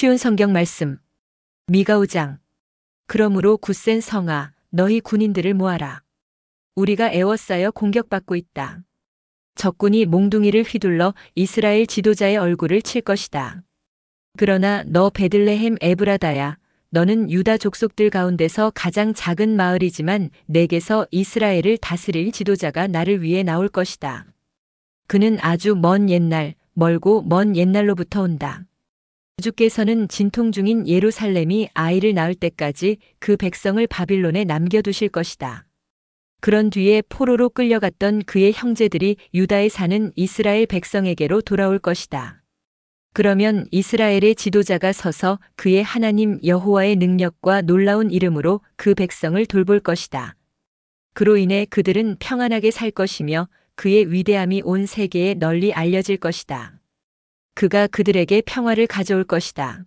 쉬운 성경 말씀. 미가 5장. 그러므로 굳센 성아, 너희 군인들을 모아라. 우리가 에워싸여 공격받고 있다. 적군이 몽둥이를 휘둘러 이스라엘 지도자의 얼굴을 칠 것이다. 그러나 너 베들레헴 에브라다야, 너는 유다 족속들 가운데서 가장 작은 마을이지만 내게서 이스라엘을 다스릴 지도자가 나를 위해 나올 것이다. 그는 아주 먼 옛날, 멀고 먼 옛날로부터 온다. 주께서는 진통 중인 예루살렘이 아이를 낳을 때까지 그 백성을 바빌론에 남겨두실 것이다. 그런 뒤에 포로로 끌려갔던 그의 형제들이 유다에 사는 이스라엘 백성에게로 돌아올 것이다. 그러면 이스라엘의 지도자가 서서 그의 하나님 여호와의 능력과 놀라운 이름으로 그 백성을 돌볼 것이다. 그로 인해 그들은 평안하게 살 것이며 그의 위대함이 온 세계에 널리 알려질 것이다. 그가 그들에게 평화를 가져올 것이다.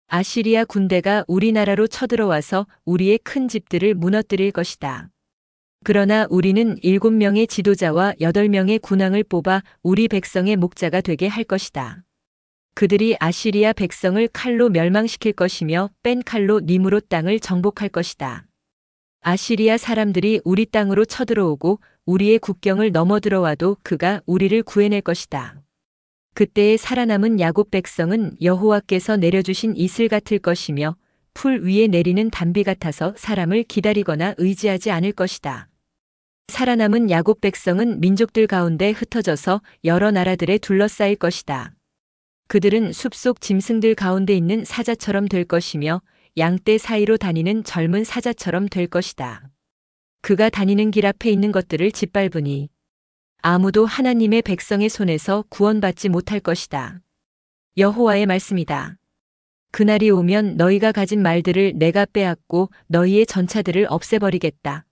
아시리아 군대가 우리나라로 쳐들어와서 우리의 큰 집들을 무너뜨릴 것이다. 그러나 우리는 7명의 지도자와 8명의 군왕을 뽑아 우리 백성의 목자가 되게 할 것이다. 그들이 아시리아 백성을 칼로 멸망시킬 것이며 뺀 칼로 니므롯 땅을 정복할 것이다. 아시리아 사람들이 우리 땅으로 쳐들어오고 우리의 국경을 넘어들어와도 그가 우리를 구해낼 것이다. 그때의 살아남은 야곱 백성은 여호와께서 내려주신 이슬 같을 것이며 풀 위에 내리는 단비 같아서 사람을 기다리거나 의지하지 않을 것이다. 살아남은 야곱 백성은 민족들 가운데 흩어져서 여러 나라들에 둘러싸일 것이다. 그들은 숲속 짐승들 가운데 있는 사자처럼 될 것이며 양떼 사이로 다니는 젊은 사자처럼 될 것이다. 그가 다니는 길 앞에 있는 것들을 짓밟으니 아무도 하나님의 백성의 손에서 구원받지 못할 것이다. 여호와의 말씀이다. 그날이 오면 너희가 가진 말들을 내가 빼앗고 너희의 전차들을 없애버리겠다.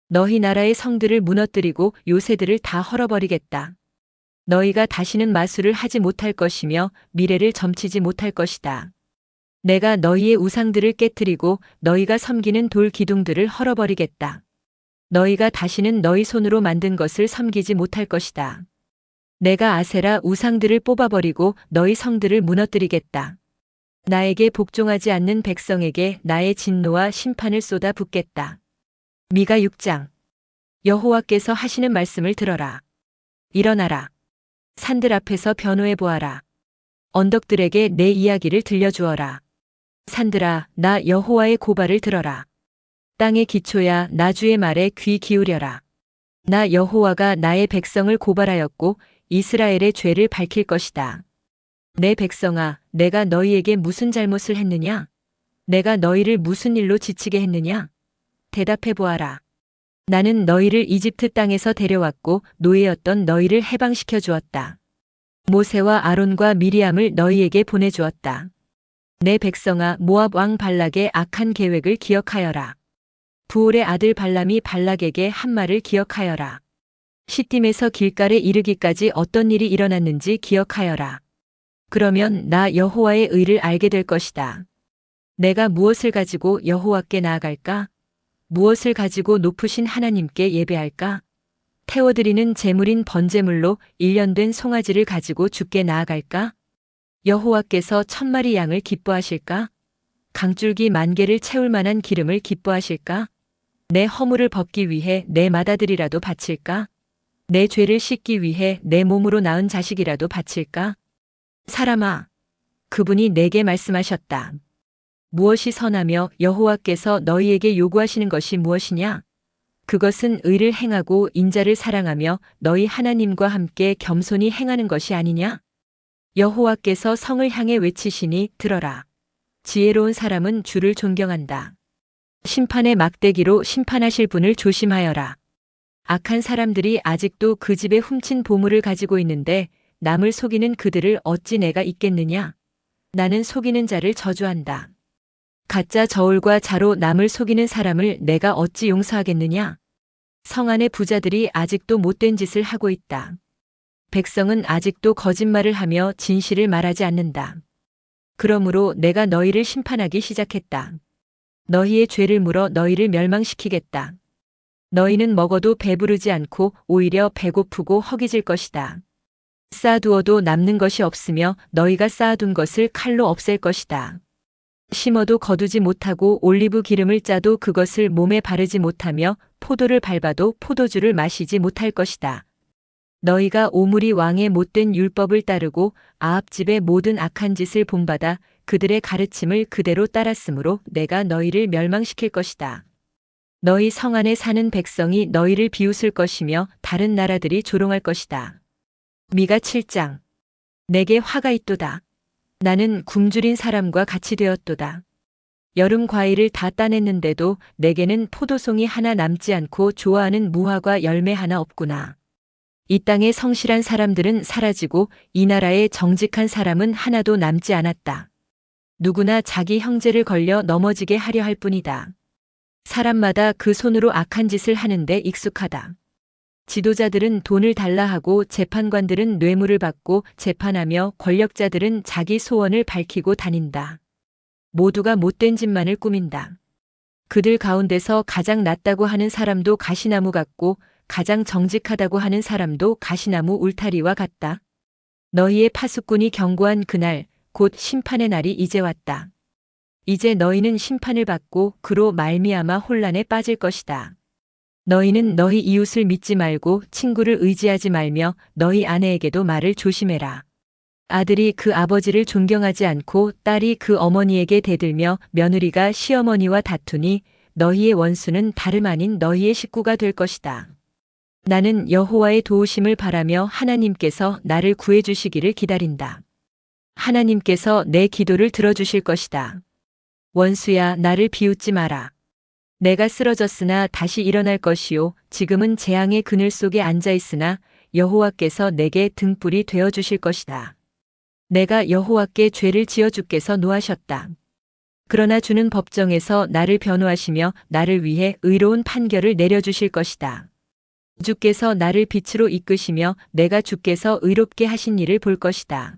너희 나라의 성들을 무너뜨리고 요새들을 다 헐어버리겠다. 너희가 다시는 마술을 하지 못할 것이며 미래를 점치지 못할 것이다. 내가 너희의 우상들을 깨뜨리고 너희가 섬기는 돌 기둥들을 헐어버리겠다. 너희가 다시는 너희 손으로 만든 것을 섬기지 못할 것이다. 내가 아세라 우상들을 뽑아버리고 너희 성들을 무너뜨리겠다. 나에게 복종하지 않는 백성에게 나의 진노와 심판을 쏟아 붓겠다. 미가 6장. 여호와께서 하시는 말씀을 들어라. 일어나라. 산들 앞에서 변호해 보아라. 언덕들에게 내 이야기를 들려주어라. 산들아, 나 여호와의 고발을 들어라. 땅의 기초야, 나 주의 말에 귀 기울여라. 나 여호와가 나의 백성을 고발하였고 이스라엘의 죄를 밝힐 것이다. 내 백성아, 내가 너희에게 무슨 잘못을 했느냐? 내가 너희를 무슨 일로 지치게 했느냐? 대답해 보아라. 나는 너희를 이집트 땅에서 데려왔고 노예였던 너희를 해방시켜 주었다. 모세와 아론과 미리암을 너희에게 보내주었다. 내 백성아, 모압 왕 발락의 악한 계획을 기억하여라. 부올의 아들 발람이 발락에게 한 말을 기억하여라. 시딤에서 길갈에 이르기까지 어떤 일이 일어났는지 기억하여라. 그러면 나 여호와의 의를 알게 될 것이다. 내가 무엇을 가지고 여호와께 나아갈까? 무엇을 가지고 높으신 하나님께 예배할까? 태워드리는 제물인 번제물로 1년 된 송아지를 가지고 주께 나아갈까? 여호와께서 1000마리 양을 기뻐하실까? 강줄기 10,000개를 채울 만한 기름을 기뻐하실까? 내 허물을 벗기 위해 내 맏아들이라도 바칠까? 내 죄를 씻기 위해 내 몸으로 낳은 자식이라도 바칠까? 사람아, 그분이 내게 말씀하셨다. 무엇이 선하며 여호와께서 너희에게 요구하시는 것이 무엇이냐? 그것은 의를 행하고 인자를 사랑하며 너희 하나님과 함께 겸손히 행하는 것이 아니냐? 여호와께서 성을 향해 외치시니 들어라. 지혜로운 사람은 주를 존경한다. 심판의 막대기로 심판하실 분을 조심하여라. 악한 사람들이 아직도 그 집에 훔친 보물을 가지고 있는데 남을 속이는 그들을 어찌 내가 잊겠느냐? 나는 속이는 자를 저주한다. 가짜 저울과 자로 남을 속이는 사람을 내가 어찌 용서하겠느냐? 성 안의 부자들이 아직도 못된 짓을 하고 있다. 백성은 아직도 거짓말을 하며 진실을 말하지 않는다. 그러므로 내가 너희를 심판하기 시작했다. 너희의 죄를 물어 너희를 멸망시키겠다. 너희는 먹어도 배부르지 않고 오히려 배고프고 허기질 것이다. 쌓아두어도 남는 것이 없으며 너희가 쌓아둔 것을 칼로 없앨 것이다. 심어도 거두지 못하고 올리브 기름을 짜도 그것을 몸에 바르지 못하며 포도를 밟아도 포도주를 마시지 못할 것이다. 너희가 오므리 왕의 못된 율법을 따르고 아합 집의 모든 악한 짓을 본받아 그들의 가르침을 그대로 따랐으므로 내가 너희를 멸망시킬 것이다. 너희 성 안에 사는 백성이 너희를 비웃을 것이며 다른 나라들이 조롱할 것이다. 미가 7장. 내게 화가 있도다. 나는 굶주린 사람과 같이 되었도다. 여름 과일을 다 따냈는데도 내게는 포도송이 하나 남지 않고 좋아하는 무화과 열매 하나 없구나. 이 땅의 성실한 사람들은 사라지고 이 나라의 정직한 사람은 하나도 남지 않았다. 누구나 자기 형제를 걸려 넘어지게 하려 할 뿐이다. 사람마다 그 손으로 악한 짓을 하는데 익숙하다. 지도자들은 돈을 달라 하고 재판관들은 뇌물을 받고 재판하며 권력자들은 자기 소원을 밝히고 다닌다. 모두가 못된 짓만을 꾸민다. 그들 가운데서 가장 낫다고 하는 사람도 가시나무 같고 가장 정직하다고 하는 사람도 가시나무 울타리와 같다. 너희의 파수꾼이 경고한 그날, 곧 심판의 날이 이제 왔다. 이제 너희는 심판을 받고 그로 말미암아 혼란에 빠질 것이다. 너희는 너희 이웃을 믿지 말고 친구를 의지하지 말며 너희 아내에게도 말을 조심해라. 아들이 그 아버지를 존경하지 않고 딸이 그 어머니에게 대들며 며느리가 시어머니와 다투니 너희의 원수는 다름 아닌 너희의 식구가 될 것이다. 나는 여호와의 도우심을 바라며 하나님께서 나를 구해주시기를 기다린다. 하나님께서 내 기도를 들어주실 것이다. 원수야, 나를 비웃지 마라. 내가 쓰러졌으나 다시 일어날 것이요 지금은 재앙의 그늘 속에 앉아 있으나 여호와께서 내게 등불이 되어 주실 것이다. 내가 여호와께 죄를 지어 주께서 노하셨다. 그러나 주는 법정에서 나를 변호하시며 나를 위해 의로운 판결을 내려 주실 것이다. 주께서 나를 빛으로 이끄시며 내가 주께서 의롭게 하신 일을 볼 것이다.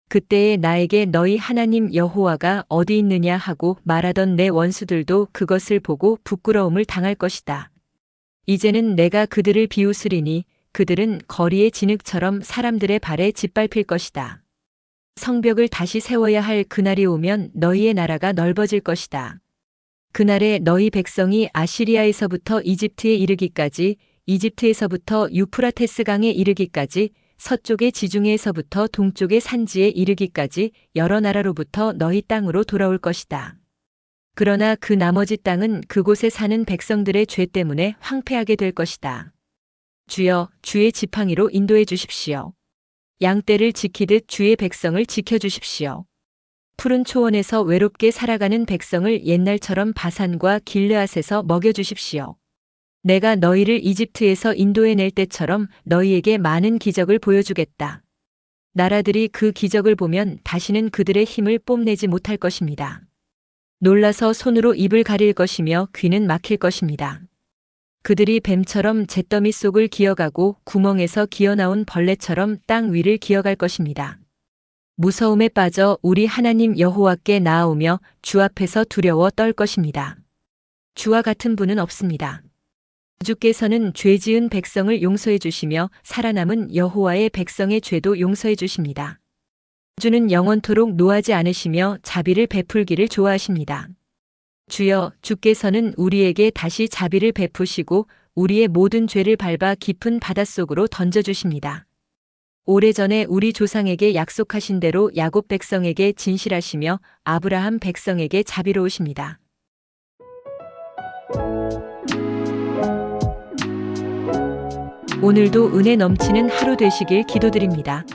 그때에 나에게 너희 하나님 여호와가 어디 있느냐 하고 말하던 내 원수들도 그것을 보고 부끄러움을 당할 것이다. 이제는 내가 그들을 비웃으리니 그들은 거리의 진흙처럼 사람들의 발에 짓밟힐 것이다. 성벽을 다시 세워야 할 그날이 오면 너희의 나라가 넓어질 것이다. 그날에 너희 백성이 아시리아에서부터 이집트에 이르기까지, 이집트에서부터 유프라테스 강에 이르기까지, 서쪽의 지중해에서부터 동쪽의 산지에 이르기까지 여러 나라로부터 너희 땅으로 돌아올 것이다. 그러나 그 나머지 땅은 그곳에 사는 백성들의 죄 때문에 황폐하게 될 것이다. 주여, 주의 지팡이로 인도해 주십시오. 양떼를 지키듯 주의 백성을 지켜주십시오. 푸른 초원에서 외롭게 살아가는 백성을 옛날처럼 바산과 길르앗에서 먹여주십시오. 내가 너희를 이집트에서 인도해낼 때처럼 너희에게 많은 기적을 보여주겠다. 나라들이 그 기적을 보면 다시는 그들의 힘을 뽐내지 못할 것입니다. 놀라서 손으로 입을 가릴 것이며 귀는 막힐 것입니다. 그들이 뱀처럼 잿더미 속을 기어가고 구멍에서 기어나온 벌레처럼 땅 위를 기어갈 것입니다. 무서움에 빠져 우리 하나님 여호와께 나아오며 주 앞에서 두려워 떨 것입니다. 주와 같은 분은 없습니다. 주께서는 죄 지은 백성을 용서해 주시며 살아남은 여호와의 백성의 죄도 용서해 주십니다. 주는 영원토록 노하지 않으시며 자비를 베풀기를 좋아하십니다. 주여, 주께서는 우리에게 다시 자비를 베푸시고 우리의 모든 죄를 밟아 깊은 바닷속으로 던져주십니다. 오래전에 우리 조상에게 약속하신 대로 야곱 백성에게 진실하시며 아브라함 백성에게 자비로우십니다. 오늘도 은혜 넘치는 하루 되시길 기도드립니다.